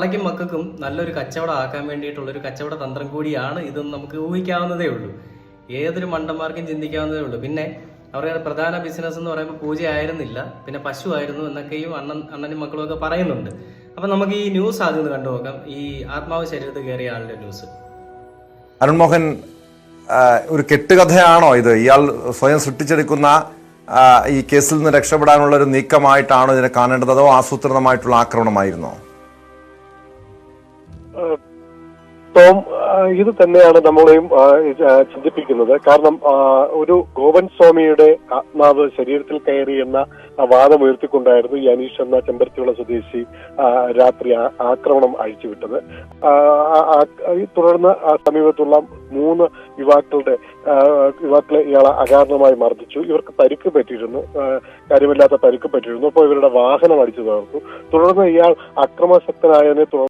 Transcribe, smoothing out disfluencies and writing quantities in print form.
തള്ളയ്ക്കും മക്കൾക്കും നല്ലൊരു കച്ചവടം ആക്കാൻ വേണ്ടിയിട്ടുള്ളൊരു കച്ചവട തന്ത്രം കൂടിയാണ് ഇതെന്ന് നമുക്ക് ഊഹിക്കാവുന്നതേ ഉള്ളൂ. ഏതൊരു മണ്ടന്മാർക്കും ചിന്തിക്കാവുന്നതേ ഉള്ളൂ. പിന്നെ അവരുടെ പ്രധാന ബിസിനസ് എന്ന് പറയുമ്പോൾ പൂജയായിരുന്നില്ല, പിന്നെ പശു ആയിരുന്നു എന്നൊക്കെയും അണ്ണനും മക്കളും ഒക്കെ പറയുന്നുണ്ട്. അപ്പൊ നമുക്ക് ഈ ന്യൂസ് ആദ്യം ഒന്ന് കണ്ടു നോക്കാം. ഈ ആത്മാവ് ശരീരത്തിൽ കയറിയ ആളുടെ ന്യൂസ്. അരുൺമോഹൻ, ഒരു കെട്ടുകഥയാണോ ഇത്? ഇയാൾ സ്വയം സൃഷ്ടിച്ചെടുക്കുന്ന ഈ കേസിൽ നിന്ന് രക്ഷപ്പെടാനുള്ള ഒരു നീക്കമായിട്ടാണോ ഇതിനെ കാണേണ്ടത്, അതോ ആസൂത്രിതമായിട്ടുള്ള ആക്രമണമായിരുന്നോ? ടോം, ഇത് തന്നെയാണ് നമ്മളെയും ചിന്തിപ്പിക്കുന്നത്. കാരണം ഒരു ഗോവൻ സ്വാമിയുടെ ആത്മാവ് ശരീരത്തിൽ കയറി എന്ന വാദം ഉയർത്തിക്കൊണ്ടായിരുന്നു ഈ അനീഷ് എന്ന ചെമ്പരത്തിയുള്ള സ്വദേശി രാത്രി ആക്രമണം അഴിച്ചുവിട്ടത്. തുടർന്ന് സമീപത്തുള്ള 3 യുവാക്കളെ ഇയാൾ അകാരണമായി മർദ്ദിച്ചു. ഇവർക്ക് പരിക്ക് പറ്റിയിരുന്നു, കാര്യമില്ലാത്ത പരിക്ക് പറ്റിയിരുന്നു. അപ്പോൾ ഇവരുടെ വാഹനം അടിച്ചു തകർത്തു. തുടർന്ന് ഇയാൾ അക്രമാസക്തനായതിനെ